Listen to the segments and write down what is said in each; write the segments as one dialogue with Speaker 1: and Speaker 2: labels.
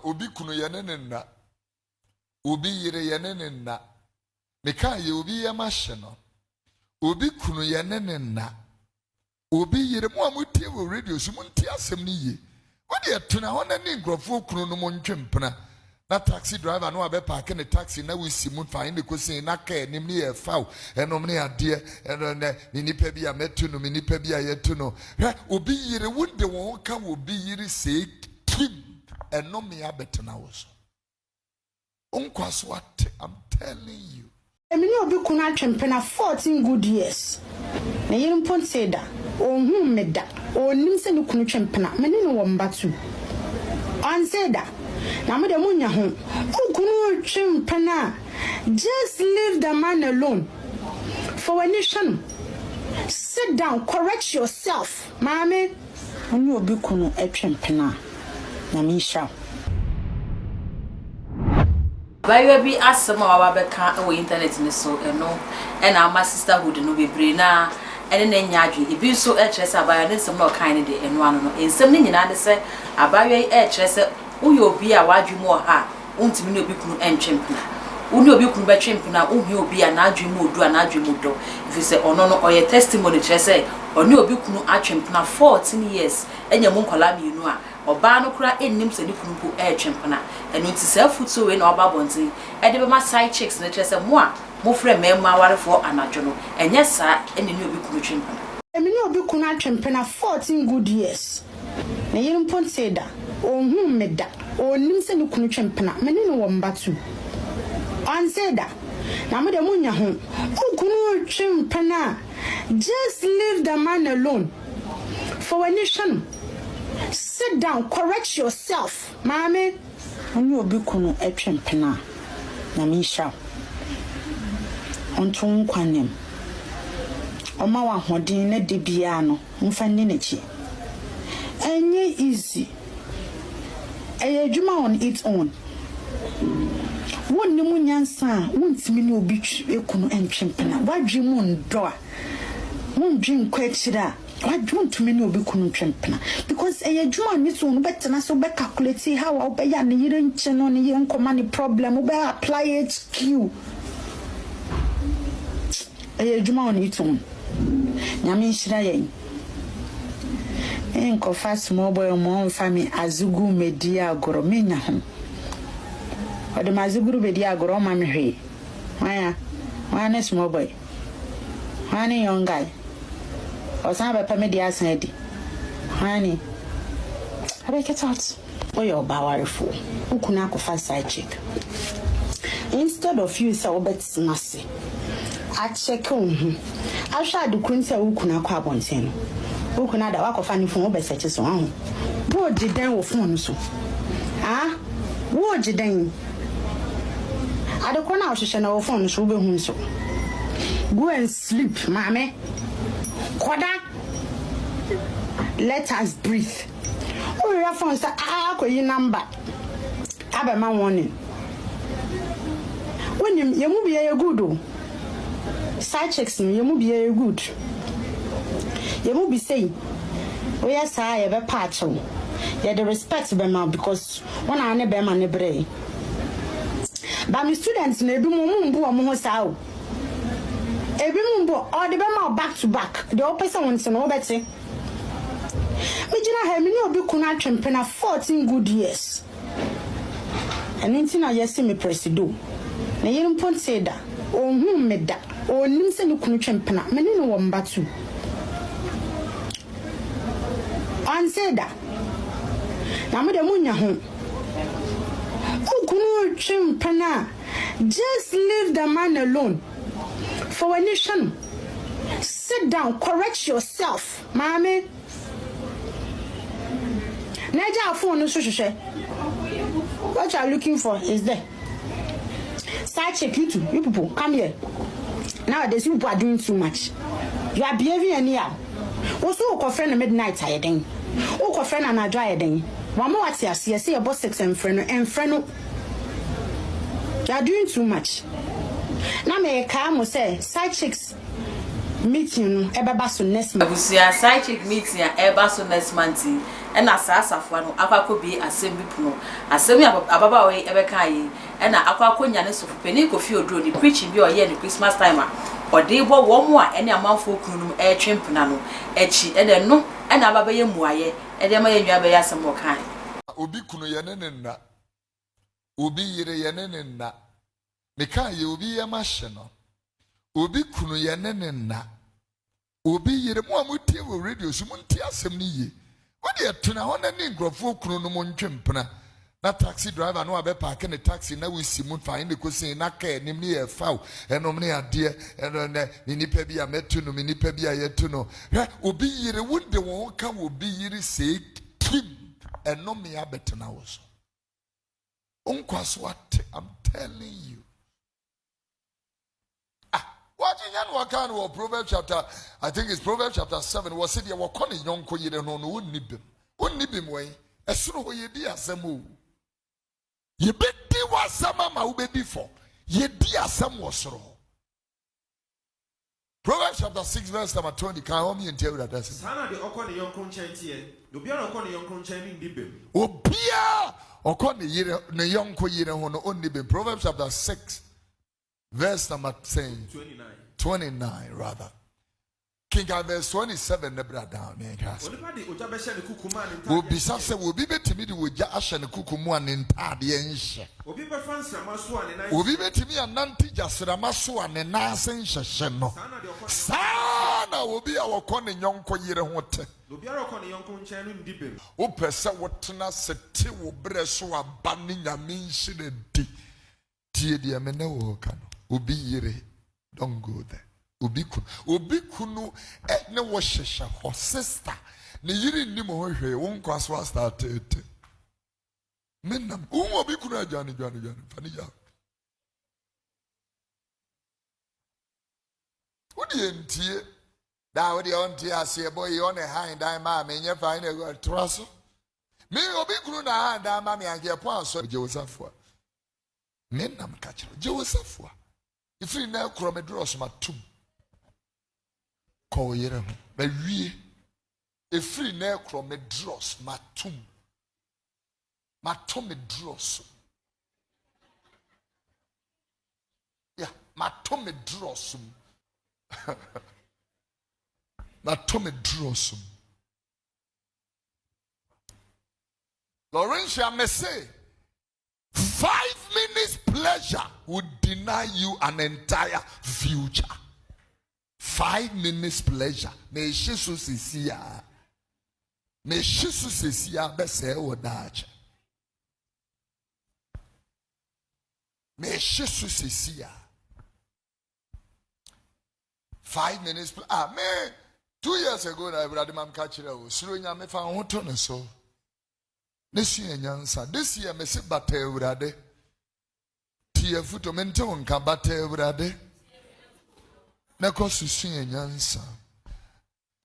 Speaker 1: obi kunu ye ne nna obi yire ye ne nna meka ye obi ye mahye no obi kunu ye ne nna obi yire mo amutie wo radio so muntie asem ni ye wodi etuna hona ni ngrofo kunu no mo ntwempena na taxi driver no abe park ne taxi na we si mu fa inde ko sin na ka enim ni e faw enom ne ade ni nipa bi a metu no nipa bi a yetu no obi yire wonde won ka obi yire se kim enom ya betena wo so unkwaso what I'm telling you
Speaker 2: emini obi kuna atwempena 14 good years na yiri mpon say da ohun meda onim se ni kunu twempena mene no wo mbatu an say da na me de munya ho kunu twempena just leave the man alone for a nation sit down correct yourself mama oni obi kunu atwempena na me sha
Speaker 3: Bayo bi asema wa beka e internet ni so eno and our sisterhood no bebre na ene na nyadwe e bi so e kyerese abayo ne nsem na kan de eno ano no ensem ni nyina de se abayo e kyerese uyo obi a wadwe mu ha untimi ne obi kunu entwempena uni obi kunu be twempena uhi obi a na adwe mu odu a na adwe mu do if say ono no oye testimony kyerese oni obi kunu atwempena 14 years enya mu nkola mienu a oba no kura ennim se ni kunu po twempena enu ti se futu we na oba bonti e de be ma side chicks na kyerese mo a mo frɛ mema warefo anadwo no enye sa eni ni obi kunu twempena
Speaker 2: emini obi kunu atwempena 14 good years na yiri mpon say da ohun meda onim se ni kunu twempena mene no wo mbatu an say da na me de munya ho kunu twempena just leave the man alone for a nation sit down correct yourself mama oni obi kunu atwempena na me sha onto nkwanem oma wa hodin na de bia no mfa ni nachi enye easy adwuma on its own wonni mu nyansa wontimi ne obi ekunu entwempena wadwe mu ndo a wondwe kwachira wadwe ntumi ne obi kunu twempena because adwuma on its own betena so be calculate how obe ya ne yire nche no ne yire nkoma ne problem obe apply HQ adwuma on its own nyame nhira yen en kofa small boy mo family azugu media agoro menya ho ode mazuguru media agoro ma me hwe why small boy why young guy osan be pa media san di why I get out oy obawarefo ukuna kofa side chick instead of you say obet nase a check on I shall do kunsa ukuna kwa bonsen ukuna da wakofa ni fun obeseche so ho wo jidan wo fun so wo jidan adekona ohwehwe na wo fun so be hun so go and sleep mame koda let us breathe o your phone say akoyi number abema warning when you be a good o side checks you be a good you be saying oh yes I have a patch on yeah the respect be ma because one I ne be ma ne bre but my students na ebi mo mbu omo ho sa o ebi mbu all the be ma back to back the person wants no beti me gina ha me ni obi kuna atwempena 14 good years and intina yes me presido na yiri mpon say da ohun meda onim se ni kunu twempena me ni no wo mbatu an say da na me de munya ho kunu twempena just leave the man alone for a nation sit down correct yourself mama naja phone so hwehwe what you are looking for is there side check you people come here nowadays you people are doing too much you are behaving anyhow also ko friend na midnight ayeden o ko friend na adwa ayeden wa ma wati ase say your boss sex and friend you are doing too much na me ka mo say side chicks meeting ebeba so next month.
Speaker 3: Abusia side chick meeting eba so next month. And as asafo no akwa bi asem bi puno. Asem ababa we ebeka yi. And akwa konya ne Sofo pani Kofi Oduro ni preaching bi oye ni Christmas time a. Ode bo wo mo a ene amanfo kunum e twempena no. Echi ene no ena ababa ye muaye. Ede ma ye nwa be ya asem o kan.
Speaker 1: Obi kunu ye ne nna. Obi yire ye ne nna. Meka ye obi ye mahye no. Obi kunu ye ne nna. Obi yire mo amutie wo radio so muntie asem ni ye. Wodi etuna ho na ni ngrofo kunu no montwempena. Na taxi driver no abe park ne taxi na we si mu fa ne kosin na ka enim ne ye faw enom ne ade eno ne nipa bi a metu no nipa bi a yetu no obi yire wonde won ka obi yire se kim enom ya betena wo so unkwas what I'm telling you. What in what kind of Proverbs chapter, I think it's Proverbs chapter 7, was it your corny young coy no wouldn't nib him way as soon as ye dear Samu. Ye bet there was some mamma who be before ye dear some was wrong. Proverbs chapter 6, verse number 20. Can help me and tell you that that's
Speaker 4: Sana the Okon young conchantier, no be on Okon young conchanting dibim.
Speaker 1: Oh, Pia or corny year, no young coy on only been Proverbs chapter 6. Verse number 29 rather. King verse 27 nebra down me cast. Will be sase will be betimi de woja ahye ne kukumu anentade enhye.
Speaker 4: Obi be fansa maso ane
Speaker 1: Will be betimi ananti jasrama so ane nase nhye no. Sana will be our kon nyonko yire hote.
Speaker 4: Obi ara kon nyonko nchen no ndibem.
Speaker 1: Wo pese wotena sete wo bre so aba ne nyame nhye ne di. Tie de me na wo ka no. Obi yire, don't go there. Obi kunu ne wo hwehwe ho sister. Ne yire ni mo hwehwe won kwaswa start it. Menam, obi kunu ajani fani ja. Odi entie. Da odi ontie ase boy on a hand I ma me nya fa ne go traso. Me obi kunu na hand I ma me anke po aso Joseph. Menam kacho Joseph. If you now cromedros matum, call ye, but we if you now cromedros matumedros, yeah, matumedrosum, matumedrosum. Laurentia may say, 5 minutes pleasure would deny you an entire future. 5 minutes pleasure. May Jesus see ya. May Jesus see ya. Bese odache. May Jesus see ya. 5 minutes. Man, 2 years ago, I brother mam catch it. Suru nyame fa hoto ne so. This year, me se bate urade. Tia futo mente wonka bate urade. Na kosu suye nyansa.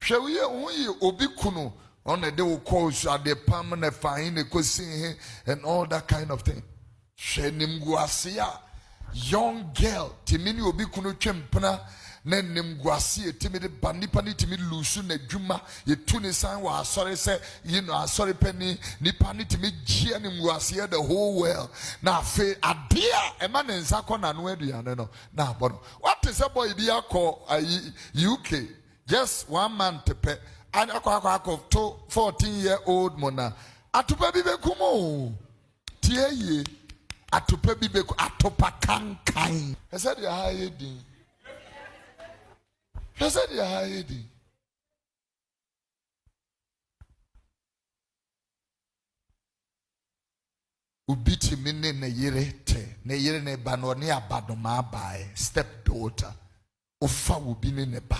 Speaker 1: Hwewye onye obi kunu on the day calls at the permanent fine and all that kind of thing. Shenim guasia, young girl, timini obi kunu chempena. Nenem guasie timid banipani timid lusu ne juma ye tuni san wa sorry say you know sorry penny nipani timid jia nim guasie the whole world na fe adia e man nsa ko na no aduane no na bono what is a boy bi akọ UK just 1 month pe and akọ to 14-year-old mona atopa bi bekumo tie ye atopa bi beku atopa kankan e said ya hayedi. I said, "Yeah, hiding." Ubiti mine ne yere ne banoni abadoma by stepdaughter. Ofa ubini ne ba.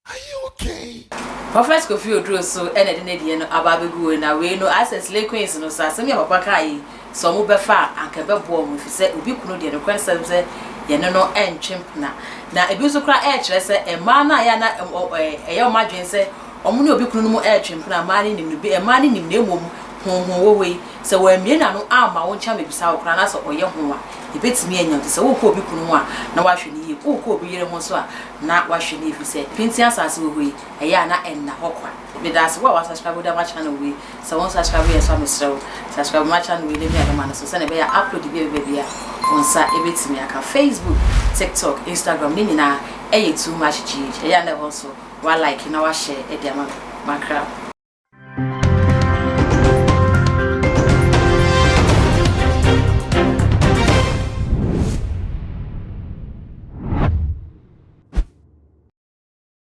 Speaker 1: Are you okay?
Speaker 3: Prophet Kofi Oduro so ene de ne die no ababegu na we no access le queens no sa asem ya papa kai so mo befa anka bebo mo fi se obi kunu de ne kwensem se ye no entwempna na ebi so kra e kire se e ma na ya na e ye o madwen se omo ne obi kunu no mo entwempna ma ni nim no bi e ma ni nim na emom ho we se wa mie na no ama wo ncha mebisa wo kra na so oye ho a ebetimi anya te se wo ko obi kunu ho a na wa hwe ni ye wo ko obi yere ho so a na wa hwe ni fi se pinti asase wo we eya na enna hokwa me da se wa subscribe da ma channel we se won subscribe ye so mesrew subscribe ma channel we le mi adama na so se na be ya upload bi onsa ebetimi aka Facebook, TikTok, Instagram ni nyina eye too much change eya na ho so wa like na wa share e dia ma crowd.